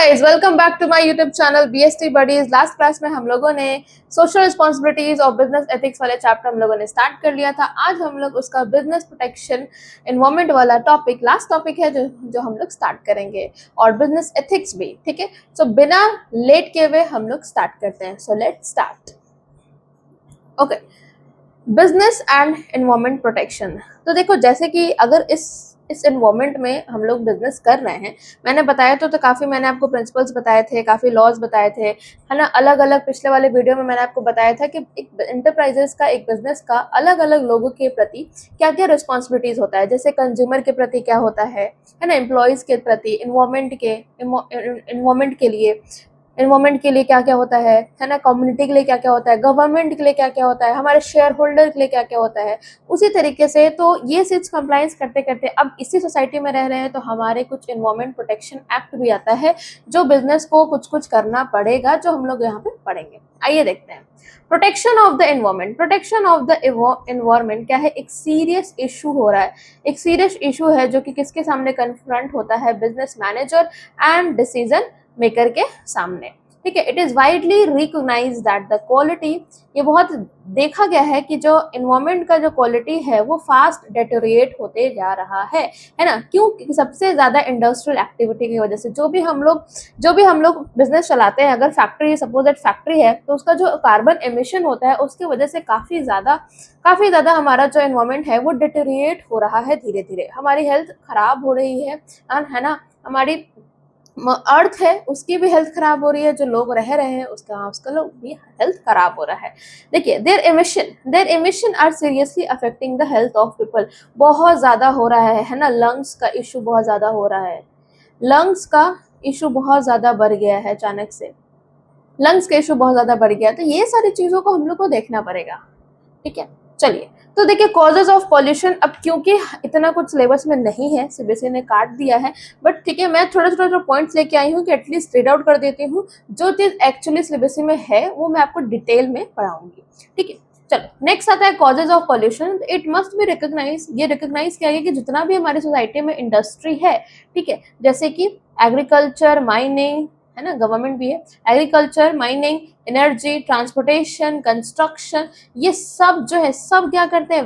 Guys, welcome back to my YouTube channel BST buddies. Last class में हम लोगों ने सोशल रिस्पॉन्सिबिलिटीज और बिजनेस एथिक्स वाले चैप्टर हम लोगों ने स्टार्ट कर लिया था। आज हम लोग उसका बिजनेस प्रोटेक्शन एनवायरमेंट वाला टॉपिक, लास्ट टॉपिक है जो हम लोग स्टार्ट करेंगे, और बिजनेस एथिक्स भी। ठीक है, सो बिना लेट किए हुए हम लोग स्टार्ट करते हैं। So let's start. Okay, business and environment protection. तो देखो, जैसे कि अगर इस एनवायरमेंट में हम लोग बिजनेस कर रहे हैं, मैंने बताया तो काफ़ी मैंने आपको प्रिंसिपल्स बताए थे, काफ़ी लॉज बताए थे, है ना। अलग अलग पिछले वाले वीडियो में मैंने आपको बताया था कि एक एंटरप्राइजेस का, एक बिजनेस का अलग अलग लोगों के प्रति क्या क्या रिस्पॉन्सिबिलिटीज़ होता है। जैसे कंज्यूमर के प्रति क्या होता है ना, एम्प्लॉयज़ के प्रति, इन्वायरमेंट के लिए क्या क्या होता है ना, कम्युनिटी के लिए क्या क्या होता है, गवर्नमेंट के लिए क्या क्या होता है, हमारे शेयर होल्डर के लिए क्या क्या होता है। उसी तरीके से तो ये सिर्फ कंप्लायंस करते करते अब इसी सोसाइटी में रह रहे हैं, तो हमारे कुछ एनवायरमेंट प्रोटेक्शन एक्ट भी आता है, जो बिजनेस को कुछ कुछ करना पड़ेगा, जो हम लोग यहाँ पे पढ़ेंगे। आइए देखते हैं। Protection of the environment. Protection of the environment क्या है? एक सीरियस इशू हो रहा है, एक सीरियस इशू है जो कि किसके सामने कन्फ्रंट होता है? Business manager and decision maker के सामने। ठीक है, it is widely recognised that the quality, ये बहुत देखा गया है कि जो एनवायरमेंट का जो क्वालिटी है वो फास्ट डेटोरिएट होते जा रहा है ना। क्यों? क्योंकि सबसे ज्यादा इंडस्ट्रियल एक्टिविटी की वजह से जो भी हम लोग बिजनेस चलाते हैं, अगर फैक्ट्री, सपोज दैट फैक्ट्री है, तो उसका जो कार्बन एमिशन होता है उसकी वजह से काफी ज्यादा हमारा जो एनवायरमेंट है वो डेटोरिएट हो रहा है। धीरे धीरे हमारी हेल्थ खराब हो रही है ना। हमारी अर्थ है उसकी भी हेल्थ खराब हो रही है, जो लोग रह रहे हैं उसका लोग भी हेल्थ खराब हो रहा है। देखिए, their emission are seriously affecting the health of people. बहुत ज्यादा हो रहा है ना। लंग्स का इशू बहुत ज्यादा हो रहा है, लंग्स का इशू बहुत ज्यादा बढ़ गया है, अचानक से लंग्स का इशू बहुत ज्यादा बढ़ गया। तो ये सारी चीजों को हम लोग को देखना पड़ेगा। ठीक है, चलिए। तो देखिए, कॉजेज ऑफ पॉल्यूशन, अब क्योंकि इतना कुछ सिलेबस में नहीं है, सीबीएसई ने काट दिया है, बट ठीक है, मैं थोड़ा थोड़ा जो पॉइंट्स लेके आई हूँ कि एटलीस्ट रीड आउट कर देती हूँ। जो चीज एक्चुअली सीबीएसई में है वो मैं आपको डिटेल में पढ़ाऊंगी। ठीक है, चलो नेक्स्ट आता है causes of pollution. It must be recognise, ये रिकॉग्नाइज किया गया कि जितना भी हमारी सोसाइटी में इंडस्ट्री है, ठीक है, जैसे कि एग्रीकल्चर, माइनिंग, है ना, गवर्नमेंट भी है, agriculture, mining, energy, transportation, construction, ये सब जो है, सब क्या करते हैं?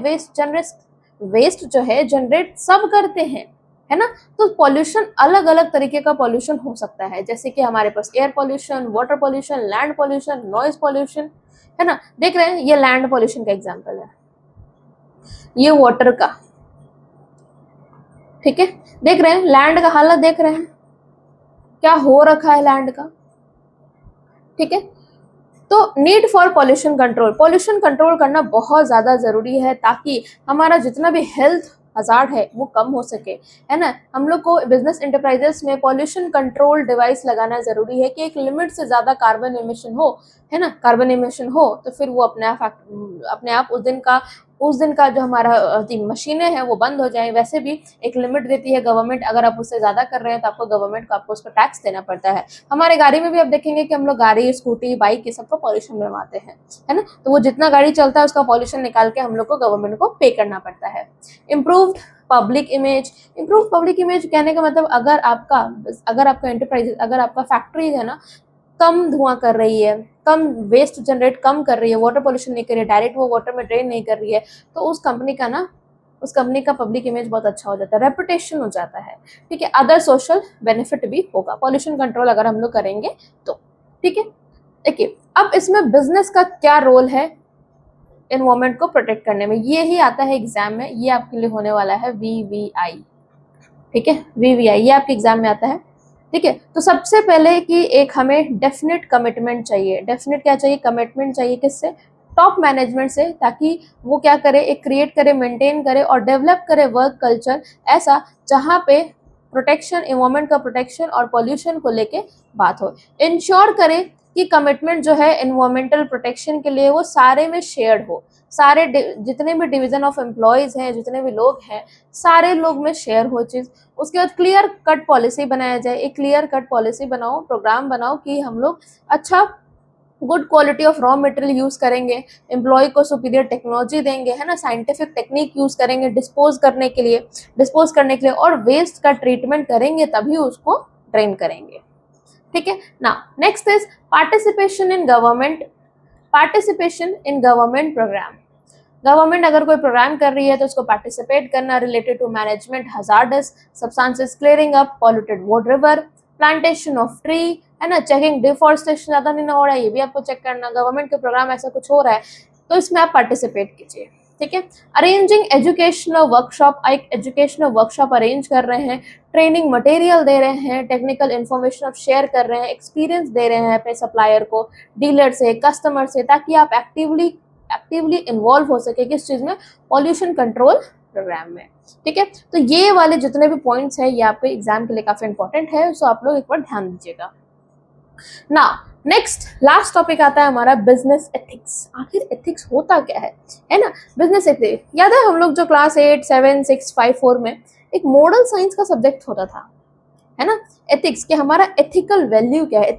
वेस्ट जो है जनरेट सब करते हैं, है ना। तो पॉल्यूशन, अलग अलग तरीके का पॉल्यूशन हो सकता है, जैसे कि हमारे पास air pollution, water pollution, land pollution, noise pollution, है ना। देख रहे हैं, ये लैंड पॉल्यूशन का एग्जाम्पल है, ये वाटर का। ठीक है, देख रहे हैं लैंड का हालत, देख रहे हैं क्या हो रखा है लैंड का। ठीक है, तो नीड फॉर पॉल्यूशन कंट्रोल करना बहुत ज्यादा जरूरी है, ताकि हमारा जितना भी हेल्थ हजार्ड है वो कम हो सके, है ना। हम लोग को बिजनेस एंटरप्राइजेस में पॉल्यूशन कंट्रोल डिवाइस लगाना जरूरी है कि एक लिमिट से ज्यादा कार्बन एमिशन हो, है ना, कार्बन एमिशन हो तो फिर वो अपने आप उस दिन का जो हमारा मशीनें हैं वो बंद हो जाए। वैसे भी एक लिमिट देती है गवर्नमेंट, अगर आप उससे ज्यादा कर रहे हैं तो आपको गवर्नमेंट को आपको उस पर टैक्स देना पड़ता है। हमारे गाड़ी में भी आप देखेंगे कि हम लोग गाड़ी, स्कूटी, बाइक, ये सबका पॉल्यूशन बनवाते हैं, है ना। तो वो जितना गाड़ी चलता है उसका पॉल्यूशन निकाल के हम लोग को गवर्नमेंट को पे करना पड़ता है। इम्प्रूव पब्लिक इमेज कहने का मतलब, अगर आपका एंटरप्राइज, अगर आपका फैक्ट्री है ना, कम धुआं कर रही है, कम वेस्ट जनरेट कम कर रही है, वाटर पॉल्यूशन नहीं कर रही है, डायरेक्ट वो वाटर में ड्रेन नहीं कर रही है, तो उस कंपनी का पब्लिक इमेज बहुत अच्छा हो जाता है, रेपुटेशन हो जाता है। ठीक है, अदर सोशल बेनिफिट भी होगा पॉल्यूशन कंट्रोल अगर हम लोग करेंगे तो। ठीक है, देखिए अब इसमें बिजनेस का क्या रोल है एनवायरमेंट को प्रोटेक्ट करने में, ये ही आता है एग्जाम में, ये आपके लिए होने वाला है VVI। ठीक है, VVI ये आपके एग्जाम में आता है। ठीक है, तो सबसे पहले कि एक हमें डेफिनेट कमिटमेंट चाहिए। डेफिनेट क्या चाहिए? कमिटमेंट चाहिए। किससे? टॉप मैनेजमेंट से, ताकि वो क्या करे, एक क्रिएट करे, मेंटेन करे और डेवलप करे वर्क कल्चर ऐसा जहाँ पे प्रोटेक्शन, एनवायरमेंट का प्रोटेक्शन और पॉल्यूशन को लेके बात हो। इंश्योर करे कि कमिटमेंट जो है एनवायरमेंटल प्रोटेक्शन के लिए वो सारे में शेयर्ड हो, सारे जितने भी डिवीजन ऑफ एम्प्लॉयज हैं, जितने भी लोग हैं, सारे लोग में शेयर हो चीज। उसके बाद क्लियर कट पॉलिसी बनाया जाए, एक क्लियर कट पॉलिसी बनाओ, प्रोग्राम बनाओ कि हम लोग अच्छा good quality of raw material use करेंगे, एम्प्लॉय को सुपीरियर टेक्नोलॉजी देंगे, है ना, साइंटिफिक टेक्निक यूज करेंगे डिस्पोज करने के लिए और वेस्ट का ट्रीटमेंट करेंगे, तभी उसको ट्रेन करेंगे। ठीक है ना। Next is participation in government programme. Government अगर कोई प्रोग्राम कर रही है तो उसको पार्टिसिपेट करना, related to management hazardous substances, clearing up polluted water river, plantation of tree, है ना, चेकिंग डिफॉरेस्टेशन ज्यादा नहीं हो रहा है, ये भी आपको चेक करना। गवर्नमेंट के प्रोग्राम ऐसा कुछ हो रहा है तो इसमें आप पार्टिसिपेट कीजिए, ठीक है। अरेंजिंग एजुकेशनल वर्कशॉप, एक एजुकेशनल वर्कशॉप अरेंज कर रहे हैं, ट्रेनिंग मटेरियल दे रहे हैं, टेक्निकल इन्फॉर्मेशन आप शेयर कर रहे हैं, एक्सपीरियंस दे रहे हैं अपने सप्लायर को, डीलर से, कस्टमर से, ताकि आप एक्टिवली इन्वॉल्व हो सके किस चीज में, पॉल्यूशन कंट्रोल प्रोग्राम में, ठीक है। तो ये वाले जितने भी पॉइंट्स हैं ये आपके एग्जाम के लिए काफी इंपॉर्टेंट है, सो आप लोग एक बार ध्यान दीजिएगा। ना नेक्स्ट लास्ट टॉपिक आता है हमारा बिजनेस एथिक्स। आखिर एथिक्स होता क्या है ना। बिजनेस एथिक्स याद है हम लोग जो क्लास 8, 7, 6, 5, 4 में एक मॉडल साइंस का सब्जेक्ट होता था, है ना, एथिक्स के हमारा एथिकल वैल्यू क्या है,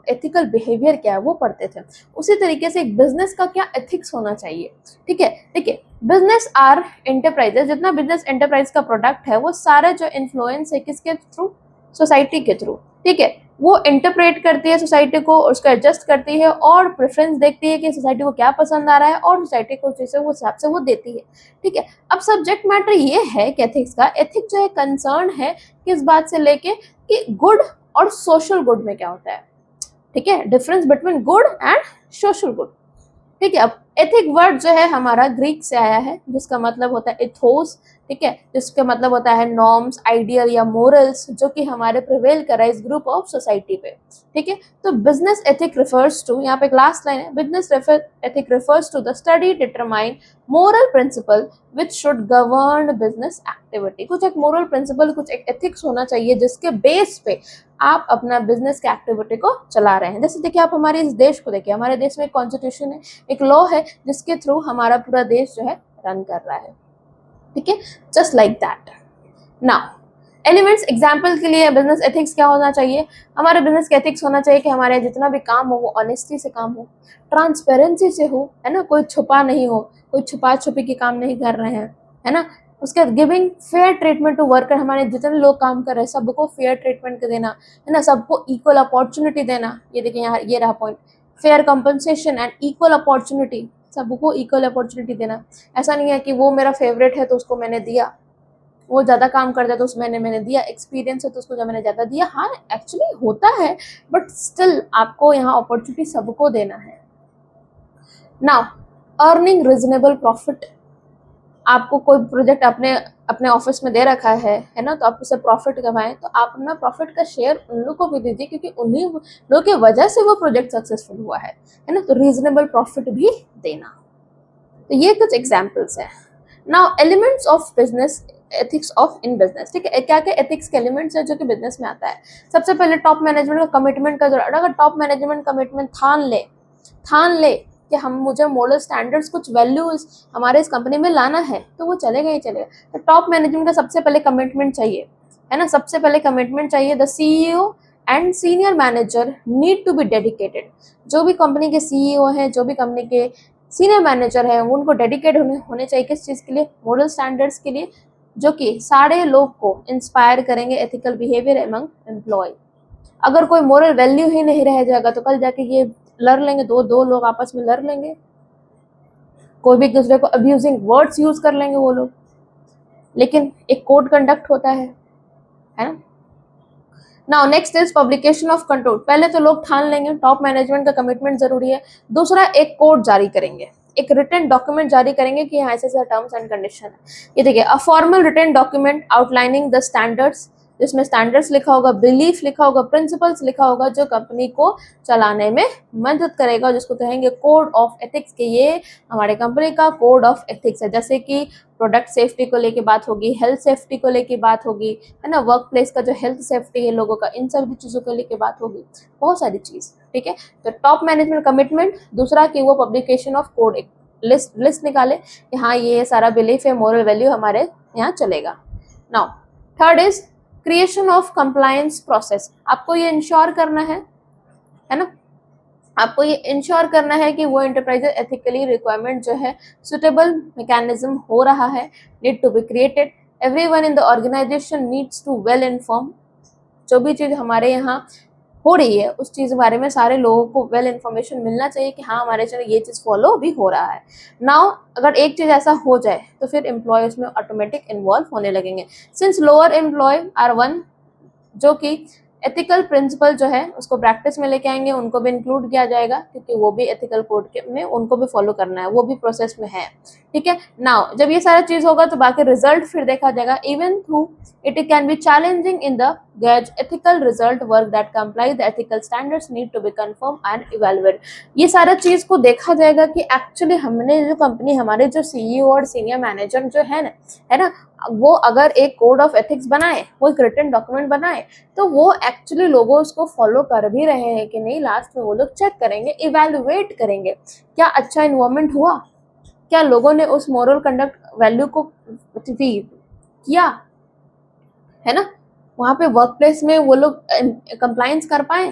एथिकल बिहेवियर क्या है वो पढ़ते थे। उसी तरीके से एक बिजनेस का क्या एथिक्स होना चाहिए, ठीक है। देखिए बिजनेस आर एंटरप्राइजेस, जितना बिजनेस एंटरप्राइज का प्रोडक्ट है वो सारे जो इन्फ्लुएंस है किसके थ्रू, सोसाइटी के थ्रू, ठीक है। वो इंटरप्रेट करती है सोसाइटी को, उसको एडजस्ट करती है और प्रेफरेंस देखती है कि सोसाइटी को क्या पसंद आ रहा है और सोसाइटी को जैसे वो हिसाब से वो देती है, ठीक है। अब सब्जेक्ट मैटर ये है कि एथिक्स का, एथिक्स जो है कंसर्न है किस बात से लेके कि गुड और सोशल गुड में क्या होता है, ठीक है, difference between good and social good, ठीक है। अब एथिक वर्ड जो है हमारा ग्रीक से आया है जिसका मतलब होता है इथोस, ठीक है, जिसका मतलब होता है नॉर्म्स, आइडियल या मोरल्स जो कि हमारे प्रिवेल कर रहा है इस ग्रुप ऑफ सोसाइटी पे, ठीक है। तो बिजनेस एथिक रिफर्स टू, यहाँ पे लास्ट लाइन है, business ethic refers to the study determine moral principle which should govern business activity. कुछ एक मोरल प्रिंसिपल, कुछ एक एथिक्स होना चाहिए जिसके बेस पे आप अपना बिजनेस के एक्टिविटी को चला रहे हैं। जैसे देखिए आप हमारे इस देश को देखिए, हमारे देश में एक कॉन्स्टिट्यूशन है, एक लॉ है जिसके थ्रू हमारा पूरा देश जो है रन कर रहा है, ठीक है, just like that. Now elements example के लिए बिजनेस एथिक्स क्या होना चाहिए, हमारे बिजनेस के एथिक्स होना चाहिए कि हमारे जितना भी काम हो वो ऑनेस्टी से काम हो, ट्रांसपेरेंसी से हो, है ना, कोई छुपा नहीं हो, कोई छुपा छुपी के काम नहीं कर रहे हैं, है ना। उसके बाद giving fair treatment to worker, हमारे जितने लोग काम कर रहे हैं सबको फेयर ट्रीटमेंट देना, है ना, सबको इक्वल अपॉर्चुनिटी देना। ये देखिए यहाँ ये रहा point, fair compensation and equal opportunity, सबको इक्वल अपॉर्चुनिटी देना। ऐसा नहीं है कि वो मेरा फेवरेट है तो उसको मैंने दिया, वो ज़्यादा काम करता है तो उसमें मैंने दिया, एक्सपीरियंस है तो उसको जब मैंने ज़्यादा दिया। हाँ एक्चुअली होता है बट स्टिल आपको यहाँ अपॉर्चुनिटी सबको देना है। नाउ अर्निंग रीजनेबल प्रॉफिट, आपको कोई प्रोजेक्ट अपने ऑफिस में दे रखा है ना, तो आप उससे प्रॉफिट कमाएं तो आप अपना प्रॉफिट का शेयर उन लोग को भी दीजिए क्योंकि उन्हीं लोगों की वजह से वो प्रोजेक्ट सक्सेसफुल हुआ है ना। तो रीजनेबल प्रॉफिट भी देना। तो ये कुछ एग्जांपल्स हैं। Now elements of business ethics of in business, ठीक है, क्या क्या एथिक्स के एलिमेंट्स है जो कि बिजनेस में आता है। सबसे पहले टॉप मैनेजमेंट का कमिटमेंट का जरूरत, अगर टॉप मैनेजमेंट कमिटमेंट ठान ले कि हम मुझे मॉडल स्टैंडर्ड्स कुछ वैल्यूज हमारे इस कंपनी में लाना है तो वो चलेगा ही चलेगा। तो टॉप मैनेजमेंट का सबसे पहले कमिटमेंट चाहिए, है ना, सबसे पहले कमिटमेंट चाहिए। The CEO and senior manager need to be dedicated, जो भी कंपनी के सीईओ हैं, जो भी कंपनी के सीनियर मैनेजर हैं, उनको डेडिकेट होने चाहिए किस चीज़ के लिए, मॉडल स्टैंडर्ड्स के लिए, जो कि सारे लोग को इंस्पायर करेंगे एथिकल बिहेवियर एमंग एम्प्लॉय। अगर कोई मोरल वैल्यू ही नहीं रह जाएगा तो कल जाके ये लड़ लेंगे, दो लोग आपस में लड़ लेंगे, कोई भी एक दूसरे को अब्यूजिंग वर्ड्स यूज कर लेंगे वो लोग। लेकिन एक कोड कंडक्ट होता है ना। Now next is publication of control, पहले तो लोग ठान लेंगे, टॉप मैनेजमेंट का कमिटमेंट जरूरी है। दूसरा एक कोड जारी करेंगे, एक रिटन डॉक्यूमेंट जारी करेंगे कि यहाँ ऐसे टर्म्स एंड कंडीशन है। ये देखिए a formal written document outlining the standards, जिसमें स्टैंडर्ड्स लिखा होगा, बिलीफ लिखा होगा, प्रिंसिपल्स लिखा होगा जो कंपनी को चलाने में मदद करेगा, जिसको कहेंगे कोड ऑफ एथिक्स के ये हमारे कंपनी का कोड ऑफ एथिक्स है। जैसे कि प्रोडक्ट सेफ्टी को लेके बात होगी, हेल्थ सेफ्टी को लेके बात होगी, है ना, वर्क प्लेस का जो हेल्थ सेफ्टी है लोगों का, इन सभी चीज़ों को लेके बात होगी, बहुत सारी चीज़, ठीक है। तो टॉप मैनेजमेंट कमिटमेंट, दूसरा कि वो पब्लिकेशन ऑफ कोड, एक लिस्ट निकाले कि हाँ ये सारा बिलीफ है, मोरल वैल्यू हमारे यहाँ चलेगा। Now third is creation of compliance process, आपको ये इंश्योर करना है ना, आपको ये इंश्योर करना है कि वो एंटरप्राइज एथिकली रिक्वायरमेंट जो है सुटेबल मैकेनिज्म हो रहा है, need to be created, everyone in the organisation needs to well inform, जो भी चीज़ हमारे यहाँ हो रही है उस चीज़ के बारे में सारे लोगों को वेल इन्फॉर्मेशन मिलना चाहिए कि हाँ हमारे चैनल ये चीज़ फॉलो भी हो रहा है। नाउ अगर एक चीज़ ऐसा हो जाए तो फिर एम्प्लॉय उसमें ऑटोमेटिक इन्वॉल्व होने लगेंगे, since lower employ are one जो कि एथिकल प्रिंसिपल जो है उसको प्रैक्टिस में लेके आएंगे, उनको भी इंक्लूड किया जाएगा क्योंकि वो भी एथिकल कोड में उनको भी फॉलो करना है, वो भी प्रोसेस में है। ठीक है, नाउ जब ये सारा चीज होगा तो बाकी रिजल्ट फिर देखा जाएगा। Even through it can be challenging in the gauge ethical result work that comply the ethical standards need to be confirm and evaluate. ये सारा चीज को देखा जाएगा कि एक्चुअली हमने जो कंपनी, हमारे जो सीईओ और सीनियर मैनेजर जो है ना, वो अगर एक कोड ऑफ एथिक्स बनाए, वो एक रिटन डॉक्यूमेंट बनाए, तो वो एक्चुअली लोगों उसको फॉलो कर भी रहे हैं कि नहीं। लास्ट में वो लोग चेक करेंगे, इवेलुएट करेंगे क्या अच्छा इन्वॉल्वमेंट हुआ, क्या लोगों ने उस मोरल कंडक्ट वैल्यू को किया, है ना, वहाँ पे वर्क प्लेस में वो लोग कंप्लायंस कर पाए,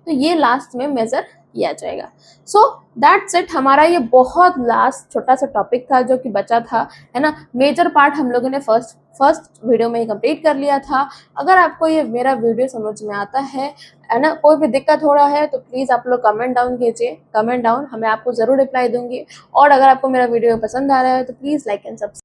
तो ये लास्ट में मेजर किया जाएगा। सो दैट्स इट, हमारा ये बहुत लास्ट छोटा सा टॉपिक था जो कि बचा था, है ना। मेजर पार्ट हम लोगों ने फर्स्ट वीडियो में ही कंप्लीट कर लिया था। अगर आपको ये मेरा वीडियो समझ में आता है ना, कोई भी दिक्कत हो रहा है तो प्लीज़ आप लोग कमेंट डाउन कीजिए, कमेंट डाउन, हमें आपको ज़रूर रिप्लाई दूंगी। और अगर आपको मेरा वीडियो पसंद आ रहा है तो प्लीज़ लाइक एंड सब्सक्राइब।